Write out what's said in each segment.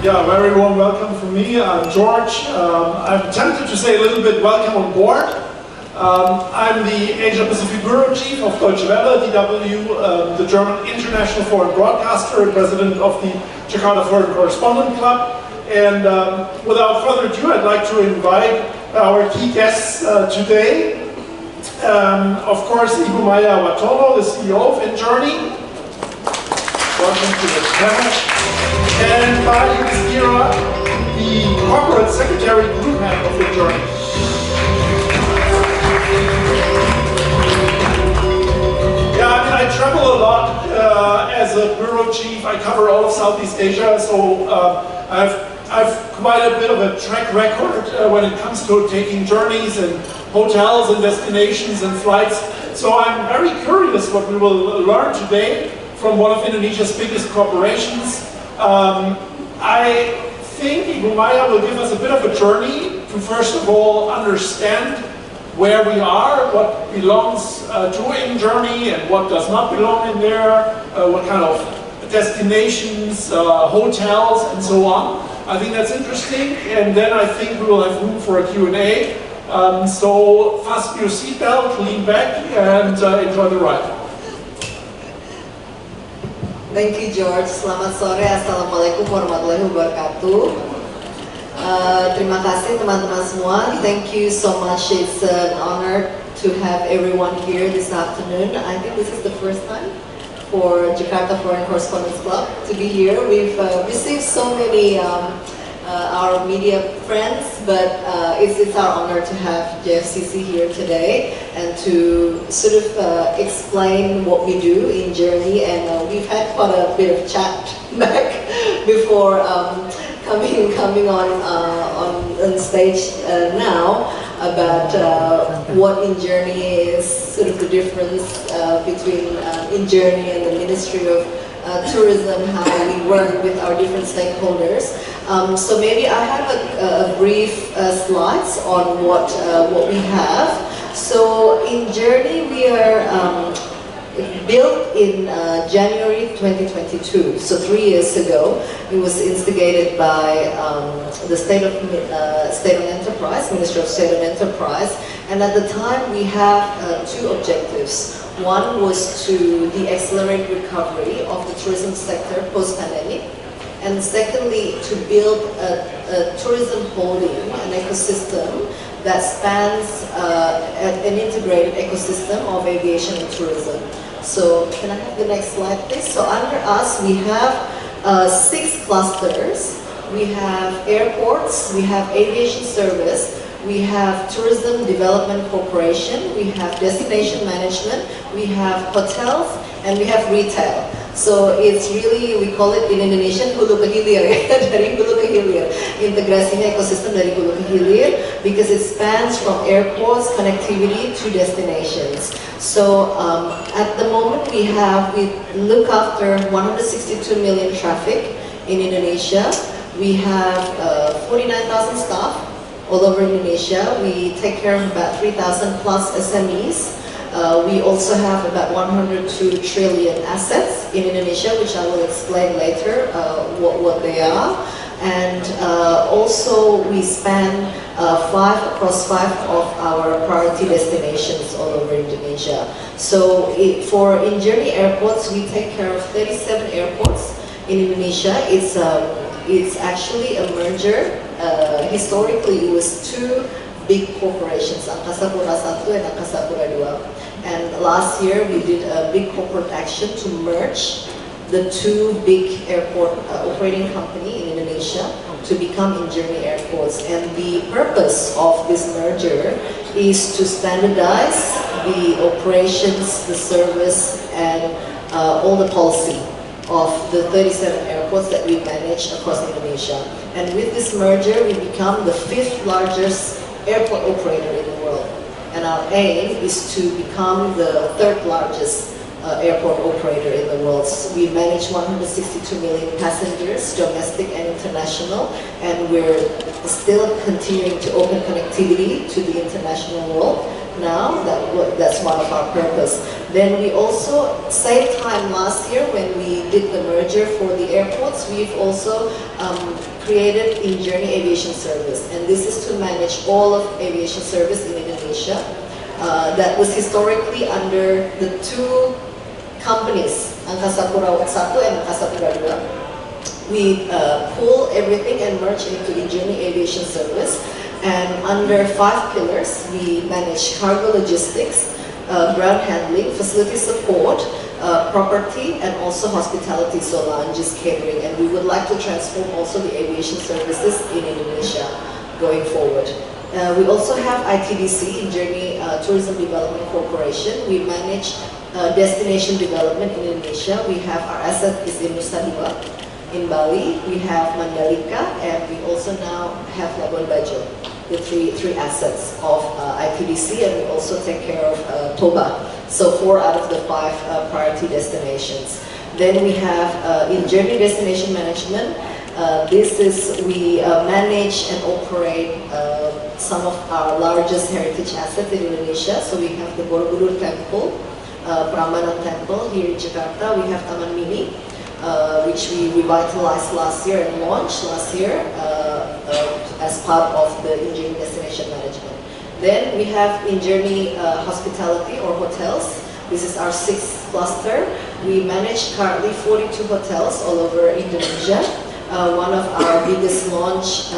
Yeah, very warm welcome from me. I'm George. I'm tempted to say a little bit welcome on board. I'm the Asia Pacific Bureau Chief of Deutsche Welle, DW, the German International Foreign Broadcaster and President of the Jakarta Foreign Correspondent Club. And without further ado, I'd like to invite our key guests today. Of course, Ibu Maya Watono, the CEO of InJourney. Welcome to the panel. And Bayu Istira, the Corporate Secretary Group Head of InJourney. Yeah, I mean, I travel a lot as a bureau chief. I cover all of Southeast Asia, so I've quite a bit of a track record when it comes to taking journeys and hotels and destinations and flights. So I'm very curious what we will learn today from one of Indonesia's biggest corporations. I think Ibu Maya will give us a bit of a journey to first of all understand where we are, what belongs to InJourney and what does not belong in there, what kind of destinations, hotels, and so on. I think that's interesting, and then I think we will have room for a Q&A. So fasten your seatbelt, lean back, and enjoy the ride. Thank you, George. Selamat sore. Assalamualaikum warahmatullahi wabarakatuh. Terima kasih teman-teman semua. Thank you so much. It's an honor to have everyone here this afternoon. I think this is the first time for Jakarta Foreign Correspondents Club to be here. We've received so many our media friends, but it's our honor to have JFCC here today and to sort of explain what we do in InJourney. And we've had quite a bit of chat back before coming on stage now about what InJourney is, sort of the difference between InJourney and the Ministry of Tourism, how we work with our different stakeholders. So maybe I have a brief slides on what we have. So InJourney, we are built in January 2022. So 3 years ago, it was instigated by the State of Enterprise, Ministry of State and Enterprise. And at the time, we have two objectives. One was to accelerate recovery of the tourism sector post-pandemic, and secondly, to build a tourism holding, an ecosystem that spans an integrated ecosystem of aviation and tourism. So, can I have the next slide, please? So, under us, we have 6 clusters. We have airports, we have aviation service, we have Tourism Development Corporation, we have Destination Management, we have hotels, and we have retail. So it's really, we call it in Indonesian hulu ke hilir, dari hulu ke hilir. Integrasinya ekosistem dari hulu ke hilir, because it spans from airports, connectivity to destinations. So at the moment we look after 162 million traffic in Indonesia. We have 49,000 staff all over Indonesia. We take care of about 3,000 plus SMEs. We also have about 102 trillion assets in Indonesia, which I will explain later what they are. And also we span across five of our priority destinations all over Indonesia. So for InJourney Airports, we take care of 37 airports in Indonesia. It's actually a merger. Historically, it was 2 big corporations, Angkasa Pura I and Angkasa Pura II. And last year, we did a big corporate action to merge the 2 big airport operating company in Indonesia to become InJourney Airports. And the purpose of this merger is to standardize the operations, the service, and all the policy of the 37 airports that we manage across Indonesia. And with this merger, we become the 5th largest airport operator in the world. And our aim is to become the 3rd largest airport operator in the world. So we manage 162 million passengers, domestic and international, and we're still continuing to open connectivity to the international world. now. That's one of our purpose. Then we also, same time last year when we did the merger for the airports, we've also created InJourney Aviation Service, and this is to manage all of aviation service in Indonesia. That was historically under the two companies, Angkasa Pura I and Angkasa Pura II. We pull everything and merge into InJourney Aviation Service, and under 5 pillars, we manage cargo logistics, ground handling, facility support, property, and also hospitality, so lounges, catering, and we would like to transform also the aviation services in Indonesia going forward. We also have ITDC, InJourney Tourism Development Corporation. We manage destination development in Indonesia. We have our asset is in Nusa Dua, in Bali. We have Mandalika, and we also now have Labuan Bajo, the three assets of ITDC, and we also take care of Toba. So 4 out of the 5 priority destinations. Then we have InJourney Destination Management. We manage and operate some of our largest heritage assets in Indonesia. So we have the Borobudur Temple, Prambanan Temple here in Jakarta. We have Taman Mini, which we revitalized last year and launched last year as part of the InJourney Destination Management. Then we have InJourney Hospitality or hotels. This is our 6th cluster. We manage currently 42 hotels all over Indonesia. One of our biggest launch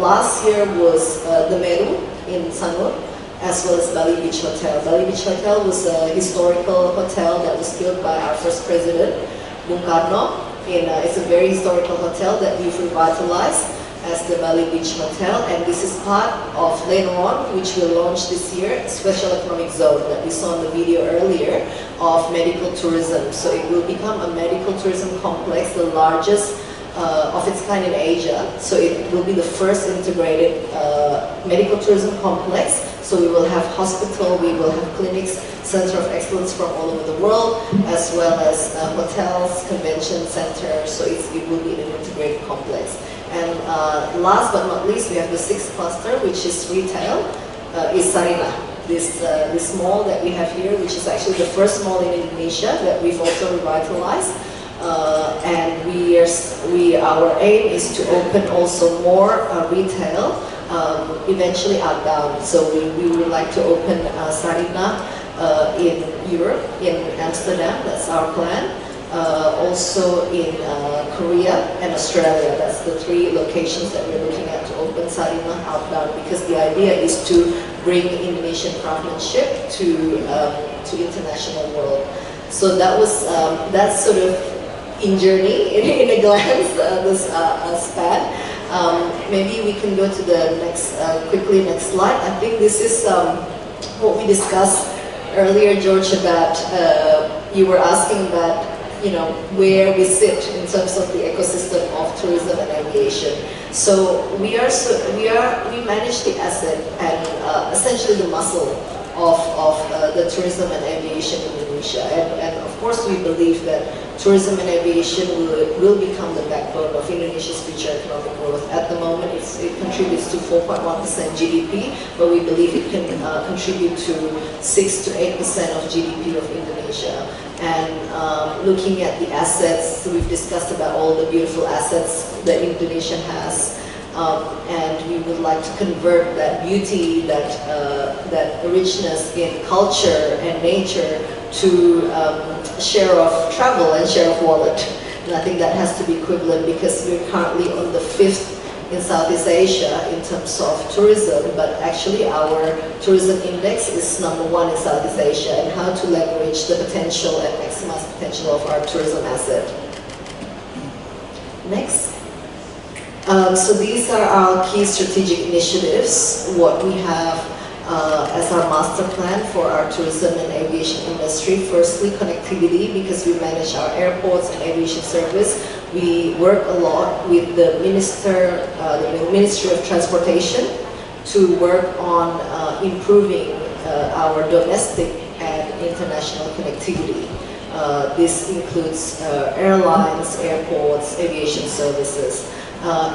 last year was the Meru in Sanur, as well as Bali Beach Hotel. Bali Beach Hotel was a historical hotel that was built by our first president, Bung Karno. It's a very historical hotel that we've revitalized as the Bali Beach Hotel, and this is part of later on, which will launch this year, Special Economic Zone that we saw in the video earlier of medical tourism. So it will become a medical tourism complex, the largest of its kind in Asia. So it will be the first integrated medical tourism complex. So we will have hospital, we will have clinics, center of excellence from all over the world, as well as hotels, convention centers. So it will be an integrated complex. And last but not least, we have the 6th cluster, which is retail, is Sarina. This mall that we have here, which is actually the first mall in Indonesia that we've also revitalized. And our aim is to open also more retail, eventually outbound. So we would like to open Sarina in Europe, in Amsterdam. That's our plan. Also in Korea and Australia. That's the 3 locations that we're looking at to open Sarina outbound, because the idea is to bring Indonesian craftsmanship to international world. So that's sort of InJourney in a glance, this span. Maybe we can go to the next slide. I think this is what we discussed earlier, George, about you were asking about where we sit in terms of the ecosystem of tourism and aviation. So we manage the asset and essentially the muscle of the tourism and aviation in Indonesia. And of course we believe that tourism and aviation will become the backbone of Indonesia's future economic growth. At the moment it contributes to 4.1% GDP, but we believe it can contribute to 6 to 8% of GDP of Indonesia. And looking at the assets, we've discussed about all the beautiful assets that Indonesia has, and we would like to convert that beauty, that richness in culture and nature to share of travel and share of wallet. And I think that has to be equivalent, because we're currently on the 5th in Southeast Asia in terms of tourism, but actually our tourism index is number 1 in Southeast Asia, and how to leverage the potential and maximize potential of our tourism asset. Next. So these are our key strategic initiatives, what we have as our master plan for our tourism and aviation industry. Firstly, connectivity, because we manage our airports and aviation service. We work a lot with the Ministry of Transportation to work on improving our domestic and international connectivity. This includes airlines, airports, aviation services,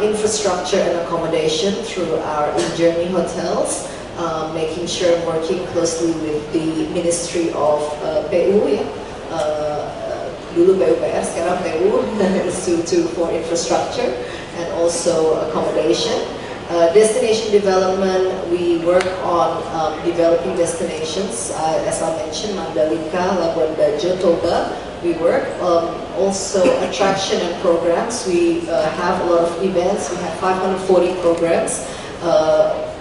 infrastructure and accommodation through our InJourney hotels, making sure working closely with the Ministry of PU, ya, dulu PUPR, sekarang PU, for infrastructure and also accommodation. Destination development, we work on developing destinations, as I mentioned, Mandalika, Labuan Bajo, Toba. We work also attraction and programs. We have a lot of events. We have 540 programs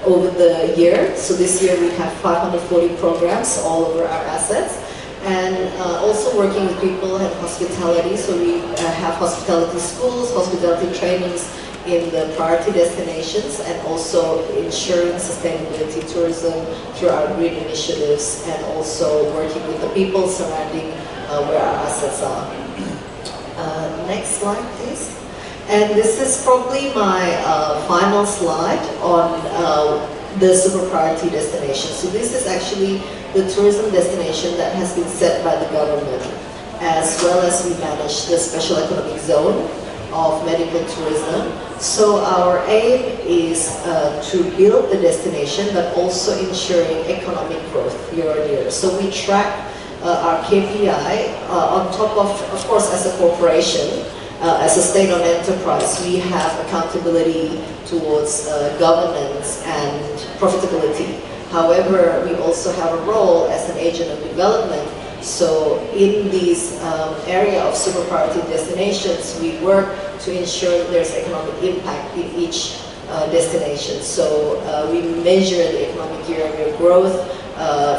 over the year. So this year we have 540 programs all over our assets. And also working with people in hospitality. So we have hospitality schools, hospitality trainings in the priority destinations, and also ensuring sustainability tourism through our green initiatives, and also working with the people surrounding where our assets are. Next slide, please. And this is probably my final slide on the super priority destination. So this is actually the tourism destination that has been set by the government, as well as we manage the special economic zone of medical tourism. So our aim is to build the destination, but also ensuring economic growth year on year. So we track our KPI on top of course, as a corporation, as a state-owned enterprise, we have accountability towards governance and profitability. However, we also have a role as an agent of development. So in this area of super priority destinations, we work to ensure there's economic impact in each destination. So we measure the economic year-on-year growth.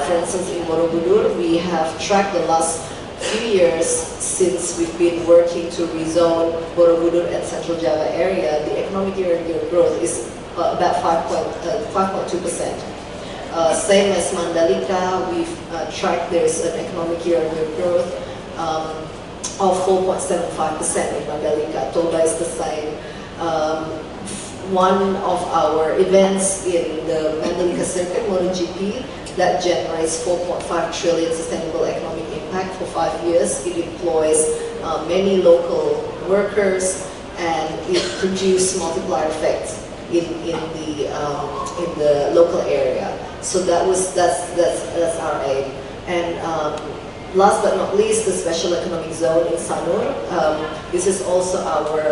For instance, in Borobudur, we have tracked the last few years since we've been working to rezone Borobudur and Central Java area. The economic year-on-year growth is about 5.2%. Same as Mandalika, we've tracked there's an economic year-on-year growth of 4.75% in Mandalika. Toba is the same. One of our events in the Mandalika circuit, MotoGP, that generates 4.5 trillion sustainable economic impact for 5 years. It employs many local workers, and it produces multiplier effects in the local area. So that's our aim. And last but not least, the special economic zone in Sanur. This is also our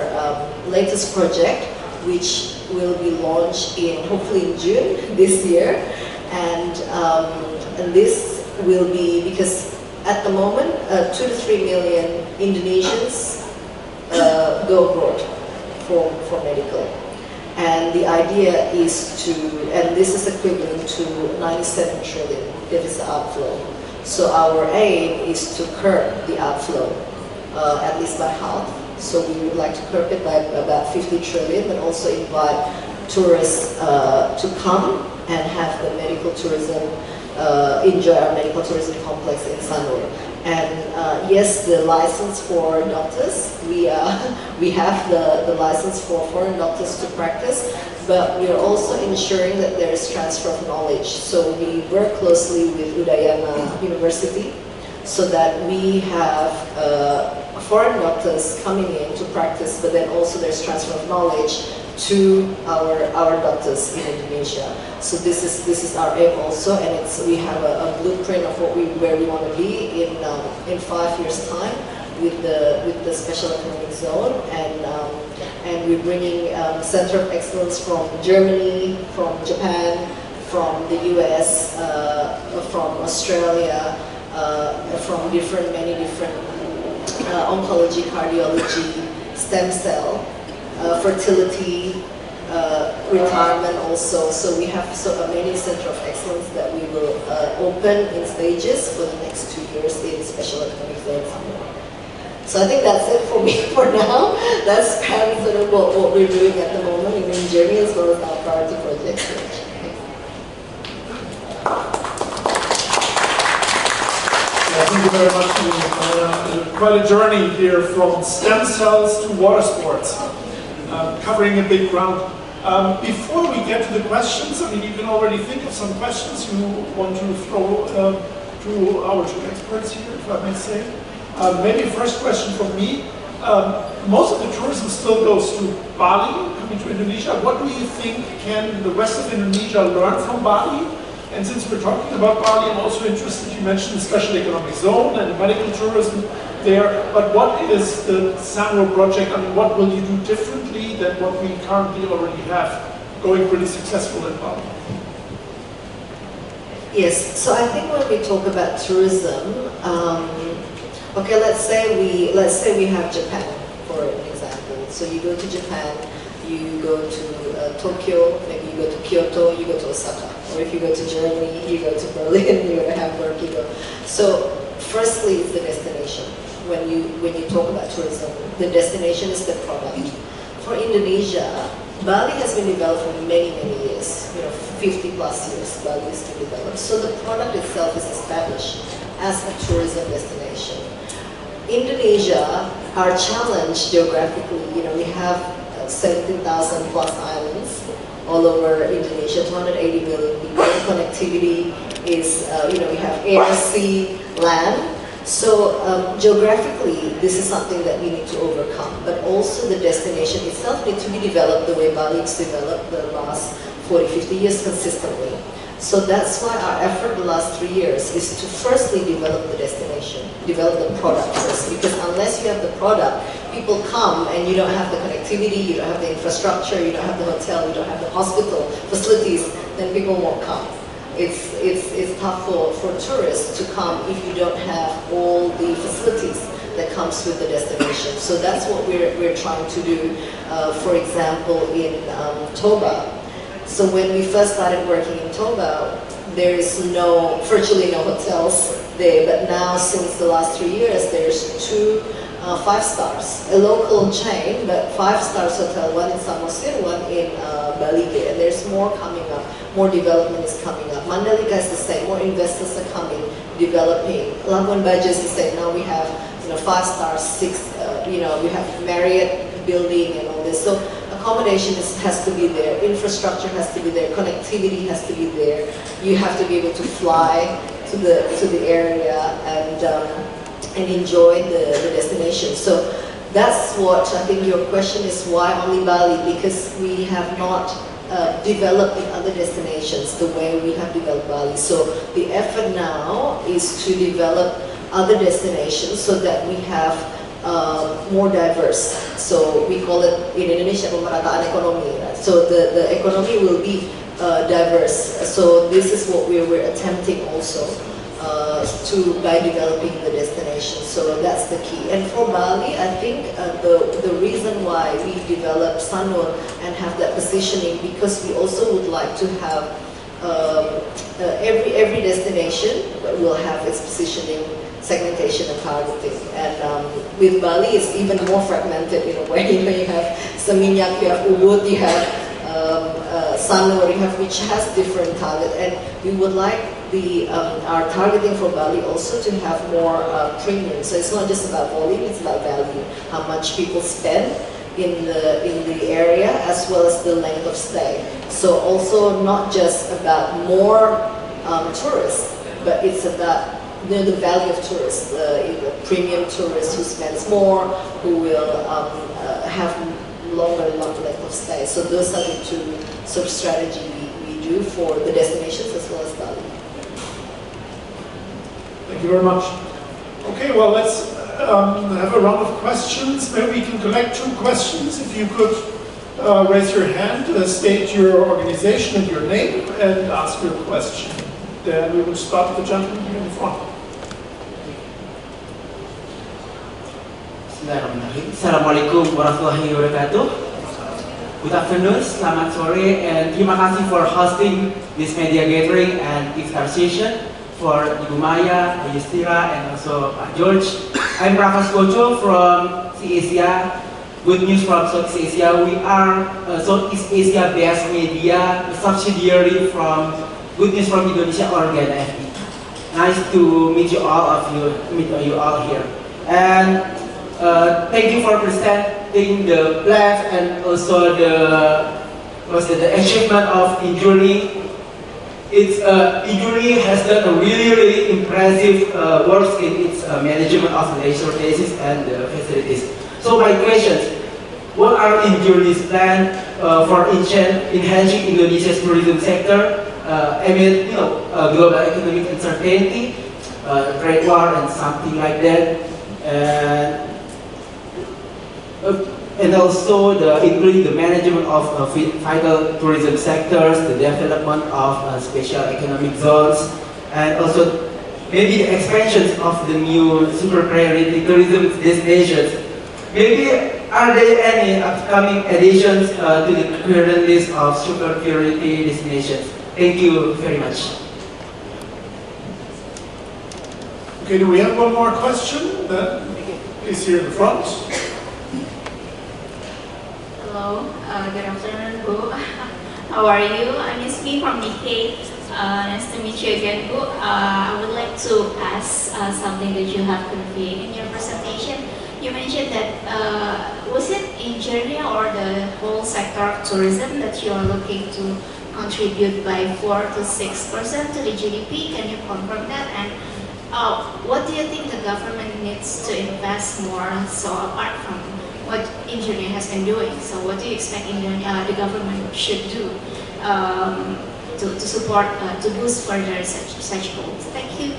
latest project, which will be launched hopefully in June this year. And this will be, because at the moment 2 to 3 million Indonesians go abroad for medical. And the idea is to, and this is equivalent to 97 trillion deficit outflow. So our aim is to curb the outflow, at least by half. So we would like to curb it by about 50 trillion, but also invite tourists to come and have the medical tourism, enjoy our medical tourism complex in Sanur. And yes, the license for doctors, we have the license for foreign doctors to practice, but we are also ensuring that there is transfer of knowledge. So we work closely with Udayana University so that we have foreign doctors coming in to practice, but then also there's transfer of knowledge to our doctors in Indonesia. So this is our aim also, and we have a blueprint of where we want to be in 5 years' time with the special economic zone, and we're bringing center of excellence from Germany, from Japan, from the US, from Australia, from many different oncology, cardiology, stem cell, fertility, retirement also. So we have many center of excellence that we will open in stages for the next 2 years in special economic zone. So I think that's it for me for now. That's kind of sort of what we're doing at the moment in InJourney, as well as our priority projects. Thank you very much. Quite a journey here from stem cells to water sports, covering a big ground. Before we get to the questions, I mean, you can already think of some questions you want to throw to our two experts here, if I may say. Maybe first question from me. Most of the tourism still goes to Bali, coming to Indonesia. What do you think can the rest of Indonesia learn from Bali? And since we're talking about Bali, I'm also interested, you mentioned the special economic zone and medical tourism there, but what is the Sanro project? I mean, what will you do differently than what we currently already have going pretty successful in Bali? Yes, so I think when we talk about tourism, okay, let's say we have Japan, for an example. So you go to Japan, you go to Tokyo, maybe you go to Kyoto, you go to Osaka. Or if you go to Germany, you go to Berlin, you go to Hamburg, you go. So firstly, it's the destination. When you talk about tourism, the destination is the product. For Indonesia, Bali has been developed for many, many years. 50 plus years Bali has been developed. So the product itself is established as a tourism destination. Indonesia, our challenge geographically, we have 17,000 plus islands all over Indonesia, 280 million people. Connectivity is, we have air, sea, land. So geographically, this is something that we need to overcome. But also the destination itself needs to be developed the way Bali is developed the last 40, 50 years consistently. So that's why our effort the last 3 years is to firstly develop the destination, develop the product first. Because unless you have the product, people come and you don't have the connectivity, you don't have the infrastructure, you don't have the hotel, you don't have the hospital facilities, then people won't come. It's tough for tourists to come if you don't have all the facilities that comes with the destination. So that's what we're trying to do. For example, in Toba. So when we first started working in Toba, there is virtually no hotels there. But now, since the last 3 years, there's 2 5 stars, a local chain, but 5 stars hotel, one in Samosir, one in Bali, and there's more coming up. More development is coming up. Mandalika is the same. More investors are coming, developing. Labuan Bajo is the same. Now we have 5 stars, 6. We have Marriott building and all this. So accommodation has to be there. Infrastructure has to be there. Connectivity has to be there. You have to be able to fly to the area and enjoy the destination. So that's what I think your question is, why only Bali? Because we have not developed in other destinations the way we have developed Bali. So the effort now is to develop other destinations so that we have more diverse. So we call it in Indonesia pemerataan ekonomi. Right? So the economy will be diverse. So this is what we're attempting also. By developing the destination. So that's the key. And for Bali, I think the reason why we developed Sanur and have that positioning, because we also would like to have every destination will have its positioning, segmentation and targeting. And with Bali, it's even more fragmented in a way. You have Seminyak, you have Ubud, you have Sanur, which has different target, and we would like our targeting for Bali also to have more premium. So it's not just about volume; it's about value. How much people spend in the area, as well as the length of stay. So also not just about more tourists, but it's about the value of tourists, premium tourists who spends more, who will have longer length of stay. So those are the 2 sort of strategy we do for the destinations as well as Bali. Thank you very much. Okay, well, let's have a round of questions. Maybe we can collect 2 questions. If you could raise your hand, state your organization and your name, and ask your question. Then we will start with the gentleman here in the front. Assalamualaikum warahmatullahi wabarakatuh. Good afternoon, selamat sore, and terima kasih for hosting this media gathering and iftar session for Ibu Maya, Yustira, and also Pak George. I'm Raffas Gojo from Asia. Good news from Southeast Asia. We are Southeast Asia-based media subsidiary from Good News from Indonesia Organ FE. Nice to meet you all here. And thank you for presenting the plans and also the achievement of InJourney. InJourney has done a really impressive work in its management of the resources and the facilities. So my questions: what are InJourney's plans for enhancing Indonesia's tourism sector? global economic uncertainty, trade war and something like that, and also including the management of vital tourism sectors, the development of special economic zones, and also maybe the expansions of the new super priority tourism destinations. Maybe are there any upcoming additions to the current list of super priority destinations? Thank you very much. Okay, do we have one more question? That is here in the front. Hello, good afternoon, Bu. How are you? I'm Miss B from Nikkei. Nice to meet you again, Bu. I would like to ask something that you have conveyed in your presentation. You mentioned that, was it InJourney or the whole sector of tourism that you are looking to contribute by 4 to 6% to the GDP? Can you confirm that? And what do you think the government needs to invest more? So apart from what InJourney has been doing, so what do you expect the government should do to support, to boost further such goals? Thank you.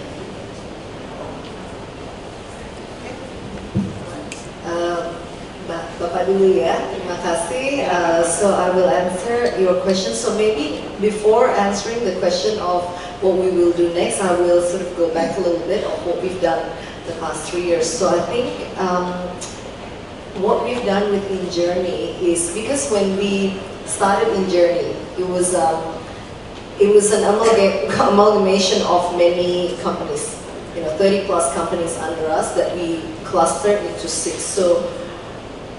Bapak dulu ya, terima kasih. So I will answer your question. So maybe before answering the question of what we will do next, I will sort of go back a little bit of what we've done the past 3 years. So I think what we've done with InJourney is, because when we started InJourney, it was an amalgamation of many companies, 30 plus companies under us that we clustered into 6. So,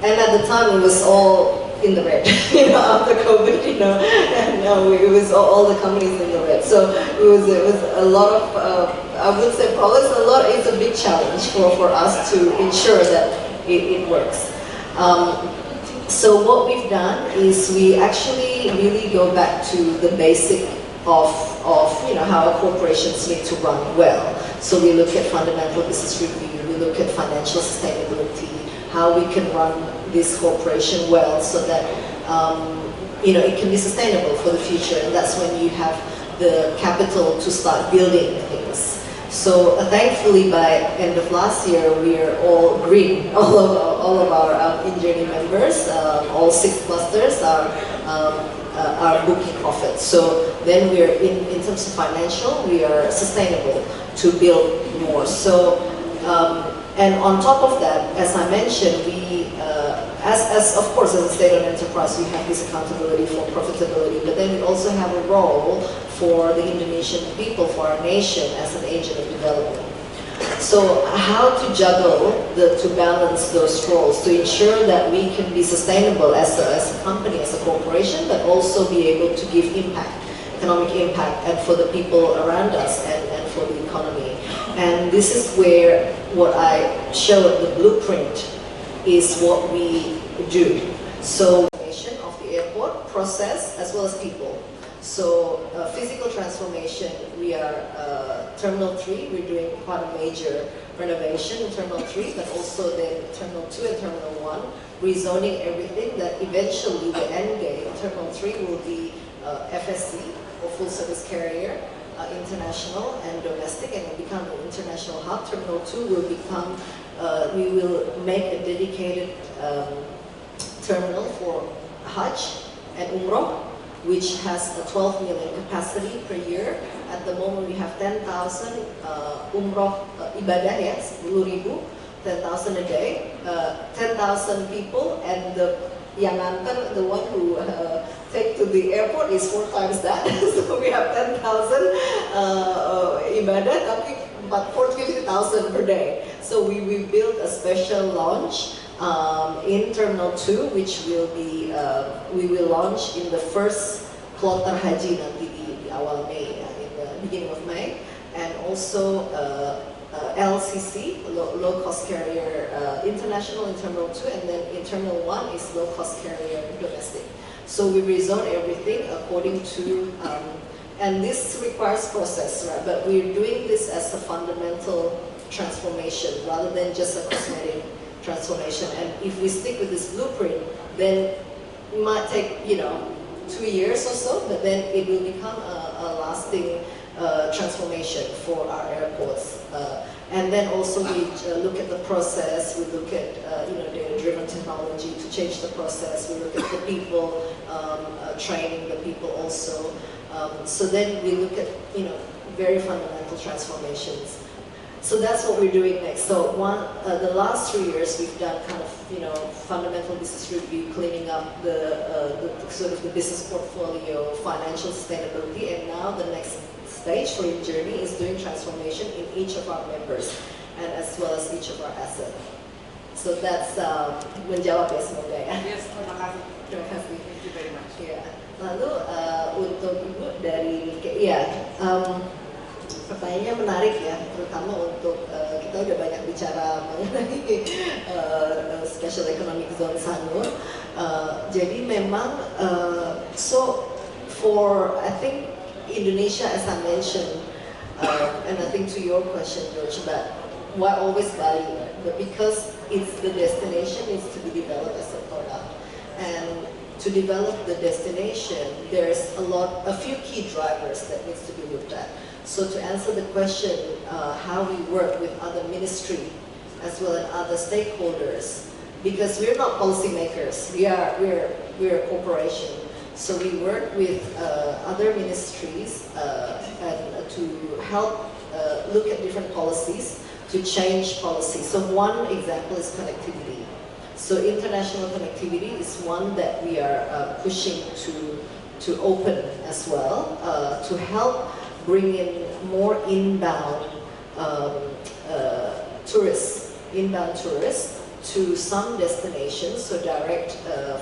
and at the time it was all in the red, after COVID, and it was all the companies in the red. So it was a lot of, I would say probably it's a big challenge for us to ensure that it works. So what we've done is we actually really go back to the basic of how corporations need to run well. So we look at fundamental business review, we look at financial sustainability, how we can run this corporation well so that it can be sustainable for the future, and that's when you have the capital to start building things. So thankfully by end of last year we are all green. All of our InJourney members, all 6 clusters are booking profits. So then we are in terms of financial, we are sustainable to build more. So and on top of that, as I mentioned, we as of course as a state-owned enterprise, we have this accountability for profitability, but then we also have a role for the Indonesian people, for our nation as an agent of development. So how to juggle, to balance those roles, to ensure that we can be sustainable as a company, as a corporation, but also be able to give impact, economic impact, and for the people around us and for the economy. And this is where what I showed, the blueprint, is what we do. So of the airport, process, as well as people. So physical transformation, we are Terminal 3, we're doing quite a major renovation in Terminal 3, but also then Terminal 2 and Terminal 1, rezoning everything that eventually the end game, Terminal 3 will be FSC, or full service carrier, international and domestic, and will become an international hub. Terminal 2 will become, we will make a dedicated terminal for Hajj and Umrah, which has a 12 million capacity per year. At the moment we have 10,000 Umrah ibadah, 10,000, 10,000 a day, 10,000 people, and yang nganter, the one who take to the airport is 4 times that. So we have 10,000 ibadah, tapi 50,000 per day. So we built a special launch in Terminal 2, which will be, we will launch in the first kloter haji nanti di awal Mei, in the beginning of May, and also LCC, low-cost carrier international in Terminal 2, and then in Terminal 1 is low-cost carrier domestic. So we rezone everything according to, and this requires process, right? But we're doing this as a fundamental transformation rather than just a cosmetic transformation. And if we stick with this blueprint, then it might take 2 years or so, but then it will become a lasting transformation for our airports. And then also we look at the process, we look at data-driven technology to change the process, we look at the people, training the people also. So then we look at very fundamental transformations. So that's what we're doing next. So the last 3 years we've done kind of fundamental business review, cleaning up the sort of the business portfolio, financial sustainability, and now the next stage for InJourney is doing transformation in each of our members and as well as each of our assets. So that's menjawab ya semoga ya. Yes, terima kasih. Terima kasih. Thank you very much. Ya. Lalu untuk Ibu dari pertanyaannya menarik ya, terutama untuk kita udah banyak bicara mengenai Special Economic Zone Sanur. Jadi memang so for I think Indonesia, as I mentioned, and I think to your question, George, but why always Bali? But because it's the destination needs to be developed as a product, and to develop the destination, there's a few key drivers that needs to be looked at. So to answer the question, how we work with other ministry as well as other stakeholders, because we're not policymakers, we're a corporation. So we work with other ministries and to help look at different policies to change policy. So one example is connectivity. So international connectivity is one that we are pushing to open as well, to help bring in more inbound tourists to some destinations, so direct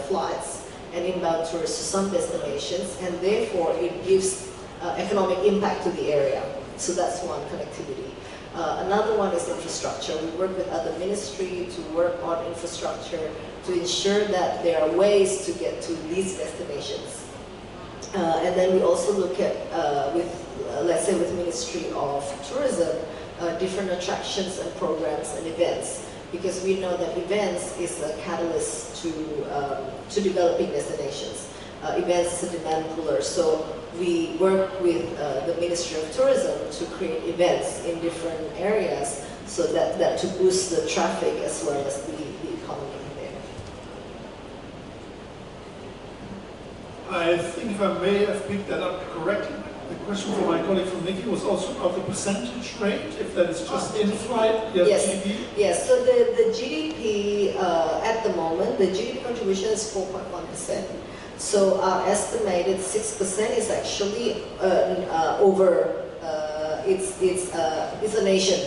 flights and inbound tourists to some destinations, and therefore it gives economic impact to the area. So that's one, connectivity. Another one is infrastructure. We work with other ministry to work on infrastructure to ensure that there are ways to get to these destinations. And then we also look at, let's say with Ministry of Tourism, different attractions and programs and events, because we know that events is a catalyst to developing destinations. Events is a demand puller, so we work with the Ministry of Tourism to create events in different areas, so that to boost the traffic as well as the economy there. I think if I may have picked that up correctly, the question from my colleague from Nikki was also about the percentage rate, if that is just in-flight, Yes. GDP? Yes, so the GDP at the moment, the GDP contribution is 4.1%. So our estimated 6% is actually over, it's a nation.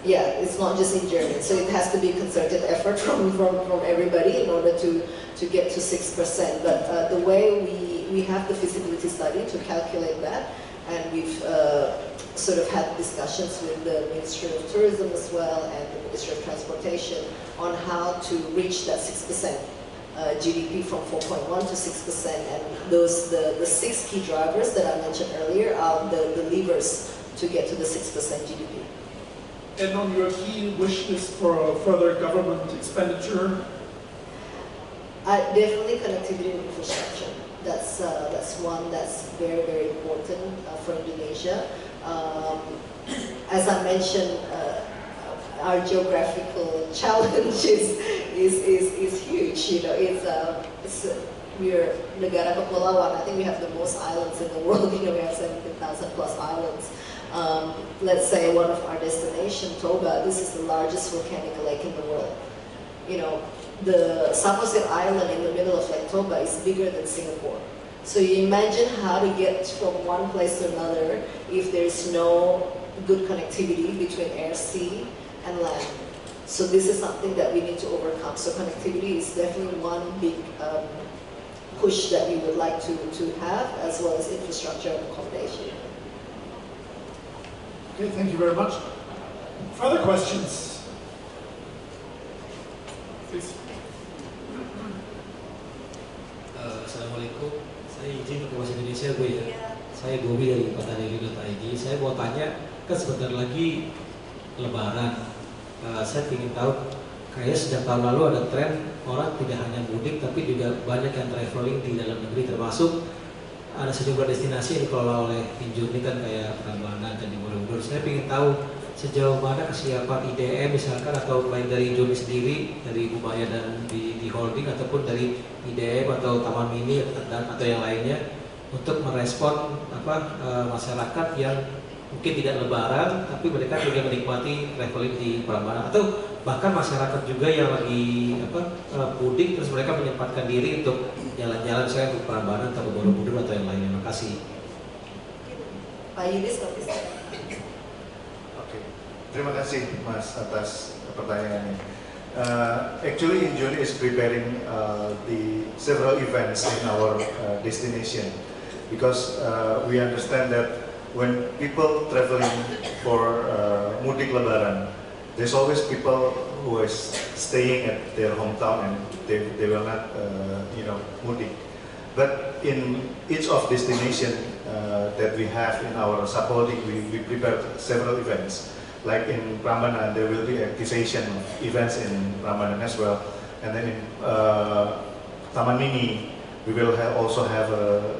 Yeah, it's not just InJourney. So it has to be a concerted effort from everybody in order to get to 6%. But the way we have the feasibility study to calculate that, and we've sort of had discussions with the Ministry of Tourism as well and the Ministry of Transportation on how to reach that 6%. GDP from 4.1 to 6%, and the 6 key drivers that I mentioned earlier are the levers to get to the 6% GDP. And on your key wish list for further government expenditure? Definitely connectivity and infrastructure. That's one that's very, very important for Indonesia. As I mentioned, our geographical challenge is huge. You know, we're negara kepulauan. I think we have the most islands in the world. You know, we have 17,000 plus islands. Let's say one of our destination, Toba, this is the largest volcanic lake in the world. You know, the Samosir Island in the middle of Lake Toba is bigger than Singapore. So you imagine how to get from one place to another if there's no good connectivity between air, sea, and land. So this is something that we need to overcome. So connectivity is definitely one big push that we would like to have, as well as infrastructure and accommodation. Okay, thank you very much. Further questions? Please. Assalamualaikum. Saya izin ke bahasa Indonesia, Bu ya. Saya Bobi dari Pataneli.id. Saya mau tanya, kan sebentar lagi Lebaran. Saya ingin tahu, kayaknya sejak tahun lalu ada tren orang tidak hanya mudik tapi juga banyak yang traveling di dalam negeri, termasuk ada sejumlah destinasi yang dikelola oleh InJourney kan kayak Prambanan dan Borobudur. Saya ingin tahu sejauh mana kesiapan IDM misalkan atau baik dari InJourney sendiri, dari Maya dan di holding ataupun dari IDM atau Taman Mini dan atau yang lainnya untuk merespon masyarakat yang mungkin tidak lebaran tapi mereka juga menikmati traveling di Prambanan atau bahkan masyarakat juga yang lagi mudik terus mereka menyempatkan diri untuk jalan-jalan saya untuk Prambanan atau Borobudur atau yang lainnya. Terima kasih. Pak Yudis, Oke, terima kasih Mas atas pertanyaannya. Actually, InJourney is preparing the several events in our destination because we understand that when people traveling for mudik Lebaran, there's always people who is staying at their hometown and they will not, mudik. But in each of destination that we have in our subholding, we prepare several events. Like in Prambanan, there will be activation events in Prambanan as well. And then in Taman Mini, we will also have a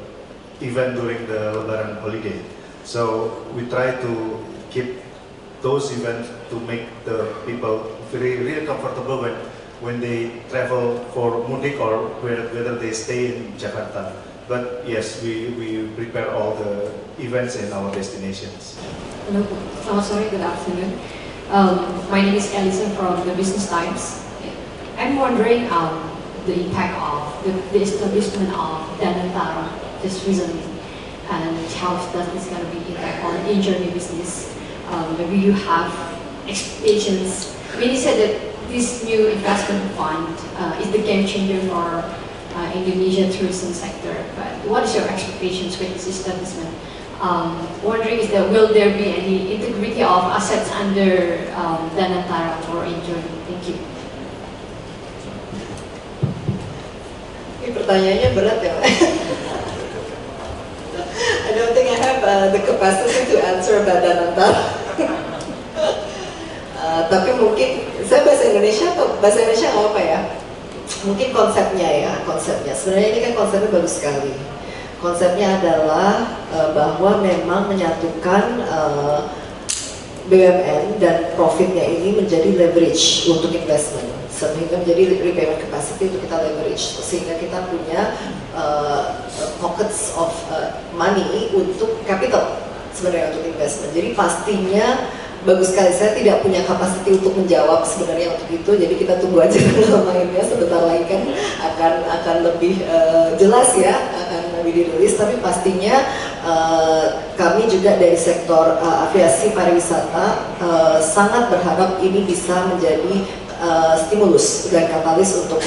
event during the Lebaran holiday. So we try to keep those events to make the people really comfortable when they travel for mudik or whether they stay in Jakarta. But yes, we prepare all the events in our destinations. Hello, sorry, good afternoon. My name is Alison from the Business Times. I'm wondering the impact of the establishment of Danantara just recently, and how does this going to be impact on InJourney business? Maybe you have expectations. I mean, you said that this new investment fund is the game changer for Indonesian tourism sector. But what is your expectations with this establishment? Wondering is that will there be any integrity of assets under Danantara or InJourney? Thank you. Ini pertanyaannya berat ya. I don't think I have the capacity to answer about Danantara. Tapi mungkin saya bahasa Indonesia nggak apa ya? Mungkin konsepnya. Sebenarnya ini kan konsepnya bagus sekali. Konsepnya adalah bahwa memang menyatukan BUMN dan profitnya ini menjadi leverage untuk investment, sehingga menjadi repayment capacity untuk kita leverage, sehingga kita punya pockets of money untuk capital sebenarnya untuk investment. Jadi pastinya bagus sekali. Saya tidak punya kapasiti untuk menjawab sebenarnya untuk itu. Jadi kita tunggu aja tanggal mainnya, sebentar lagi kan akan lebih jelas ya, akan lebih dirilis. Tapi pastinya kami juga dari sektor aviasi pariwisata sangat berharap ini bisa menjadi stimulus dan katalis untuk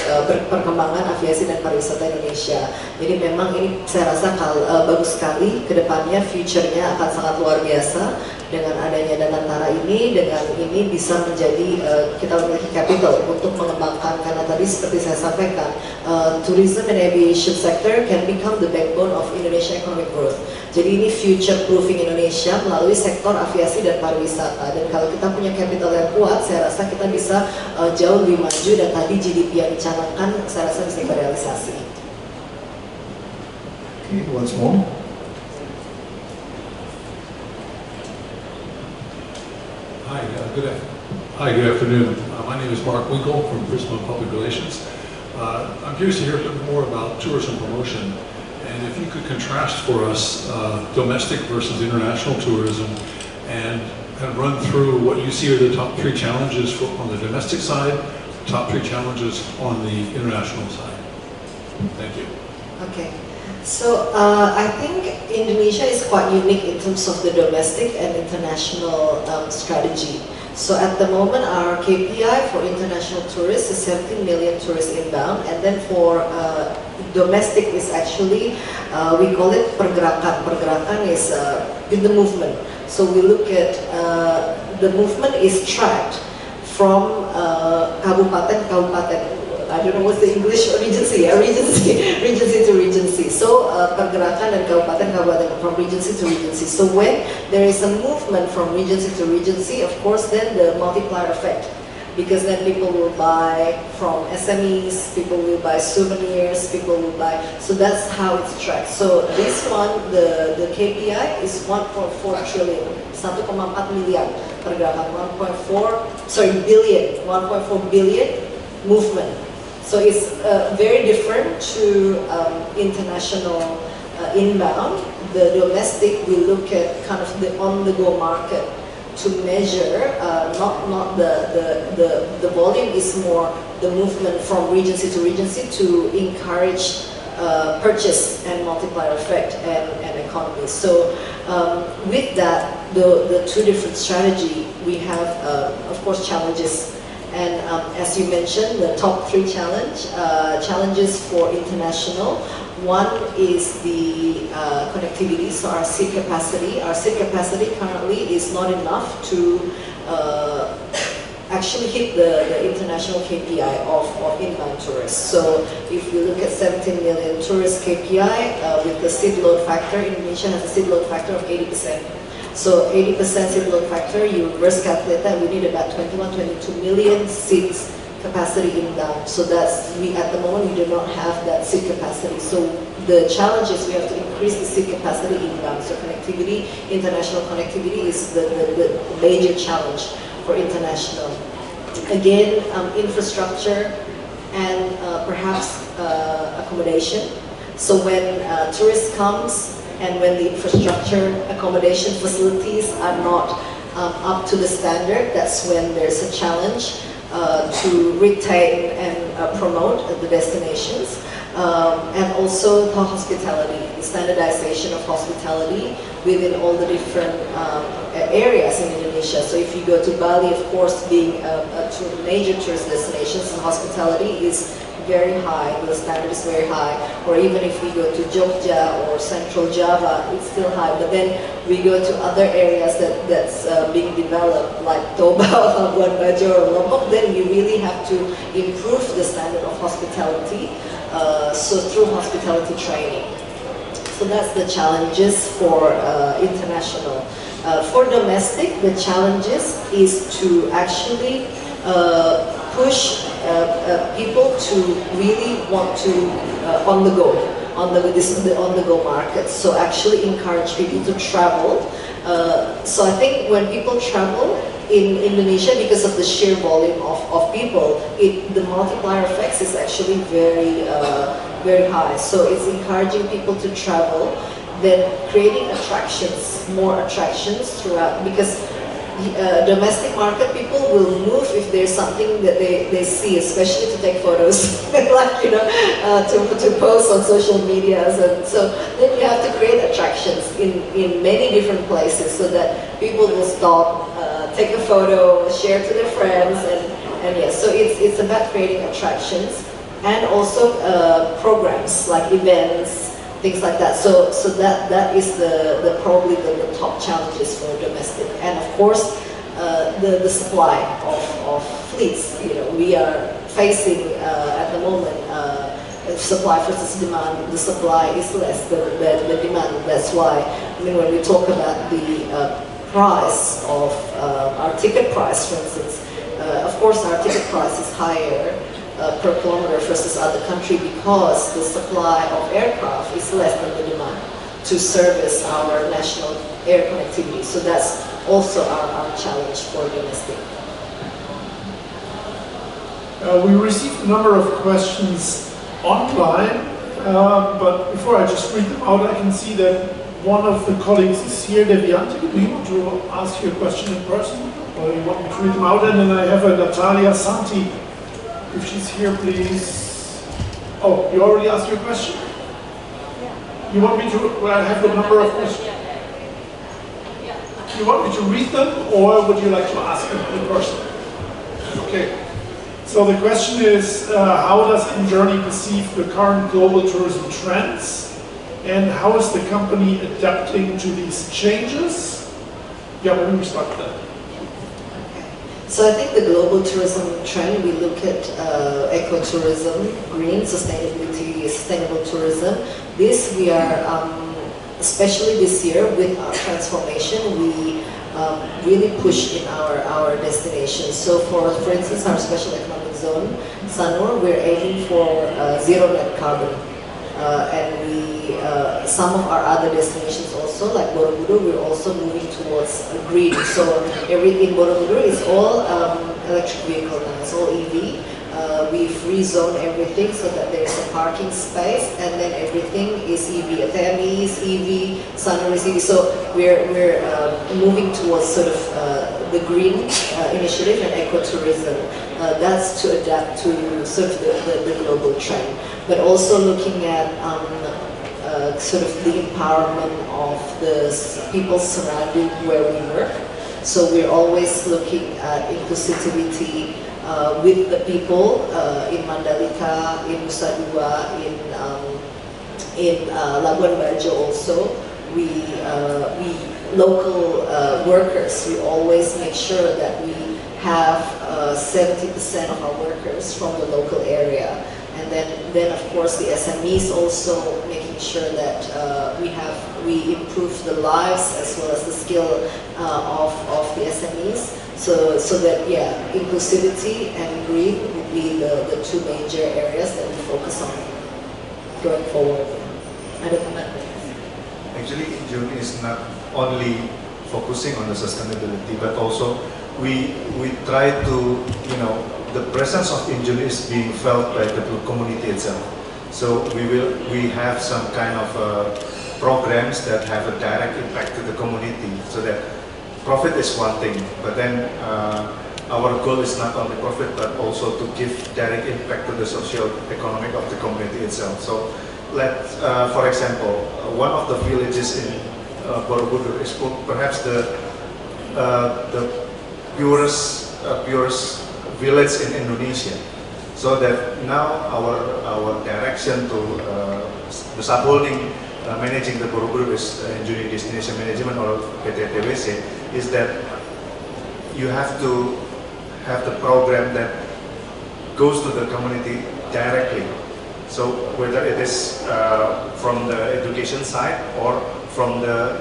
perkembangan aviasi dan pariwisata Indonesia. Jadi memang ini saya rasa bagus sekali ke depannya, future-nya akan sangat luar biasa dengan adanya Danantara ini. Dengan ini bisa menjadi kita memiliki capital untuk mengembangkan, karena tadi seperti saya sampaikan, tourism and aviation sector can become the backbone of Indonesia economic growth. Jadi ini future proofing Indonesia melalui sektor aviasi dan pariwisata. Dan kalau kita punya capital yang kuat, saya rasa kita bisa jauh lebih maju, dan tadi GDP yang dicanangkan saya rasa bisa berealisasi. Okay, once more. Hi, good afternoon. My name is Mark Winkle from Prisma Public Relations. I'm curious to hear a bit more about tourism promotion, and if you could contrast for us domestic versus international tourism, and kind of run through what you see are the top 3 challenges on the domestic side, top 3 challenges on the international side. Thank you. Okay. So I think Indonesia is quite unique in terms of the domestic and international strategy. So at the moment our KPI for international tourists is 17 million tourists inbound, and then for domestic is actually, we call it pergerakan. Pergerakan is in the movement. So we look at the movement is tracked from kabupaten. I don't know what's the English regency to regency. So pergerakan dan kabupaten from regency to regency. So when there is a movement from regency to regency, of course then the multiplier effect because then people will buy from SMEs, people will buy souvenirs, people will buy, so that's how it's tracked. So this one, the KPI is 1.4 trillion, 1,4 miliar pergerakan, 1.4 billion movement. So it's very different to international inbound. The domestic, we look at kind of the on-the-go market to measure, not the volume, is more the movement from regency to encourage purchase and multiplier effect and economy. So with that, the two different strategy, we have of course challenges. And as you mentioned, the top three challenges for international. One is the connectivity, so our seat capacity. Our seat capacity currently is not enough to actually hit the international KPI of inbound tourists. So if we look at 17 million tourist KPI with the seat load factor, Indonesia has a seat load factor of 80%. So 80% seat load factor, you reverse calculate that, we need about 21-22 million seats capacity inbound. So that's, at the moment we do not have that seat capacity. So the challenge is we have to increase the seat capacity inbound. So connectivity, international connectivity is the major challenge for international. Again, infrastructure and perhaps accommodation. So when tourists comes and when the infrastructure accommodation facilities are not up to the standard, that's when there's a challenge to retain and promote the destinations, and also the hospitality, the standardization of hospitality within all the different areas in Indonesia. So if you go to Bali, of course, being a major tourist destination, so hospitality is very high, the standard is very high. Or even if we go to Jogja or Central Java, it's still high. But then we go to other areas that's being developed, like Toba, Labuan Bajo, or Lombok, then you really have to improve the standard of hospitality, so through hospitality training. So that's the challenges for international. For domestic, the challenges is to actually push people to really want to on the go market. So actually encourage people to travel. So I think when people travel in Indonesia, because of the sheer volume of people, the multiplier effects is actually very high. So it's encouraging people to travel, then creating attractions, more attractions throughout, because domestic market, people will move if there's something that they see, especially to take photos, like, to post on social media. And so then you have to create attractions in many different places so that people will stop, take a photo, share to their friends, and yes, so it's about creating attractions and also programs like events, things like that. So that is probably the top challenges for domestic. And of course, the supply of fleets. We are facing at the moment supply versus demand. The supply is less than the demand. That's why when we talk about the price of our ticket price, for instance, of course our ticket price is higher per kilometer versus other country because the supply of aircraft is less than the demand to service our national air connectivity. So that's also our challenge for domestic. We received a number of questions online, but before I just read them out, I can see that one of the colleagues is here, Deviante. Do you want to ask your question in person, or you want me to read them out? And then I have a Natalia Santi. If she's here, please. Oh, you already asked your question? Yeah. You want me to have the number of questions? You want me to read them, or would you like to ask them in person? Okay. So the question is, how does InJourney perceive the current global tourism trends, and how is the company adapting to these changes? Yeah, maybe we start with that. So I think the global tourism trend, we look at ecotourism, green sustainability, sustainable tourism. This we are, especially this year with our transformation, we really push in our destinations. So for instance, our special economic zone, Sanur, we're aiming for zero net carbon. And some of our other destinations also, like Borobudur, we're also moving towards green. So everything Borobudur is all electric vehicle now, it's all EV. We've rezoned everything so that there's a parking space, and then everything is EV. TMI is EV, Sanur is EV. So we're moving towards sort of the green initiative and ecotourism. That's to adapt to sort of the global trend, but also looking at sort of the empowerment of the people surrounding where we work. So we're always looking at inclusivity with the people in Mandalika, in Nusa Dua, in Labuan Bajo also. We local workers, we always make sure that we have 70% of our workers from the local area. And then of course the SMEs also making sure that we improve the lives as well as the skill of the SMEs. So that inclusivity and green would be the two major areas that we focus on going forward. Ada teman-teman? Actually, InJourney is not only focusing on the sustainability, but also we try to, the presence of InJourney is being felt by the community itself. So we have some kind of programs that have a direct impact to the community, so that profit is one thing, but then our goal is not only profit, but also to give direct impact to the socio-economic of the community itself. So for example, one of the villages in Borobudur is perhaps the purest village in Indonesia. So that now our direction to the subholding managing the Borobudur is InJourney Destination Management, or PT TBC, is that you have to have the program that goes to the community directly. So whether it is from the education side or from the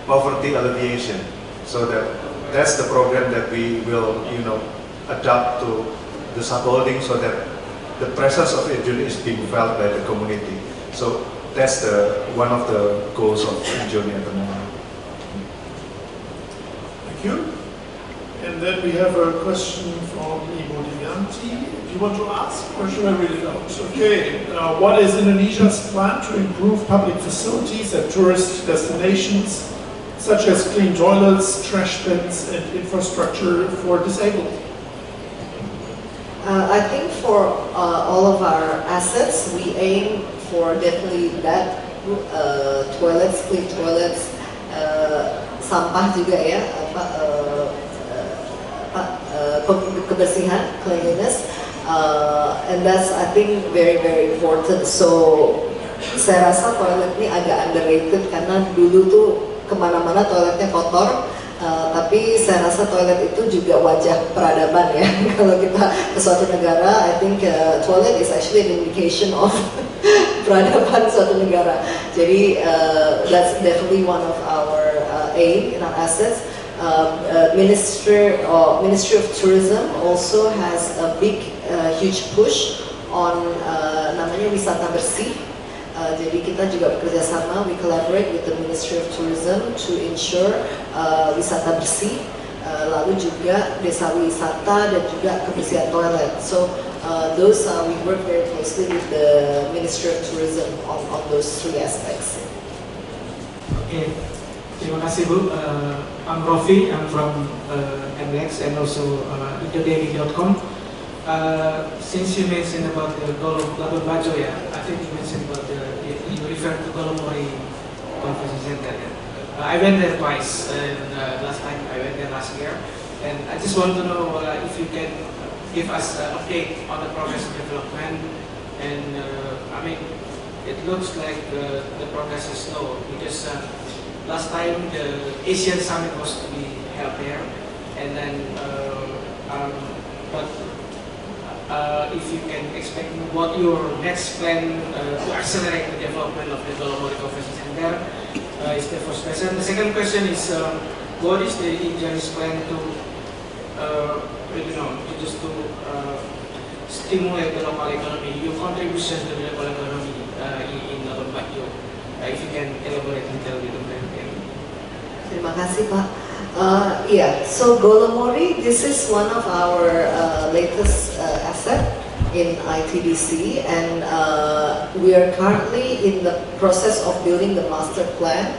poverty alleviation, so that's the program that we will adapt to the subholding, so that the presence of InJourney is being felt by the community. So that's one of the goals of InJourney at the moment. Thank you. And then we have a question from Ibu Dianti. Do you want to ask, or should I read it out? Okay. What is Indonesia's plan to improve public facilities at tourist destinations, such as clean toilets, trash bins, and infrastructure for disabled? I think for all of our assets, we aim for definitely that, toilets, clean toilets, sampah juga ya, kebersihan, cleanliness, and that's I think very very important. So saya rasa toilet ini agak underrated karena dulu tuh kemana-mana toiletnya kotor. Tapi saya rasa toilet itu juga wajah peradaban ya. Kalau kita ke suatu negara, I think toilet is actually an indication of peradaban suatu negara. Jadi that's definitely one of our aim in our assets. Ministry of Tourism also has a big, huge push on namanya wisata bersih. Jadi kita juga bekerja sama, we collaborate with the Ministry of Tourism to ensure wisata bersih, lalu juga desa wisata dan juga kebersihan toilet. So we work very closely with the Ministry of Tourism on those three aspects. Okay, terima kasih Bu. I'm Rofi, I'm from MX and also InJourney.com. Since you mentioned about the Labuan Bajo, I think you mentioned about you referred to Golomori Conference Center. I went there twice, and last time I went there last year, and I just want to know if you can give us an update on the progress of development. And I mean, it looks like the progress is slow because last time the Asian Summit was to be held there, and then if you can expect what your next plan to accelerate the development of the Golomori Conference Center, Is the first question. The second question is, what is the InJourney's plan to, just to stimulate the local economy, your contribution to the local economy in Labuan Bajo? If you can elaborate detail with the plan. Terima kasih Pak. So Golomori, this is one of our latest asset in ITDC, and we are currently in the process of building the master plan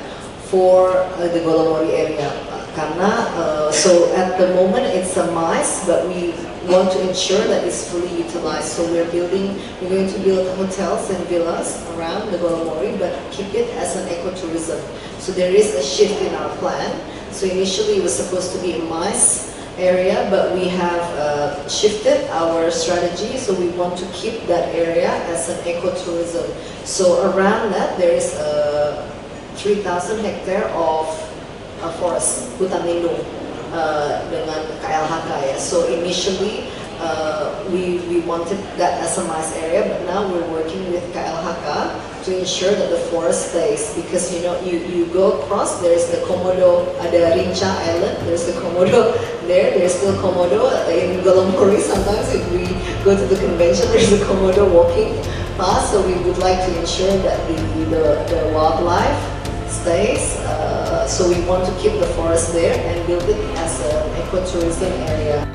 for the Golomori area. Karena so at the moment it's a MICE, but we want to ensure that it's fully utilized. So we're going to build hotels and villas around the Golomori, but keep it as an ecotourism. So there is a shift in our plan. So initially it was supposed to be a MICE area, but we have shifted our strategy. So we want to keep that area as an ecotourism. So around that there is 3,000 hectare of forest, hutan lindung dengan KLHK ya. So initially we wanted that as a MICE area, but now we're working with KLHK to ensure that the forest stays, because you go across, there's the Komodo, ada Rinca Island, there's the Komodo there's still Komodo in Golomori. Sometimes if we go to the convention, there's a Komodo walking past, so we would like to ensure that the wildlife stays. So we want to keep the forest there and build it as an ecotourism area.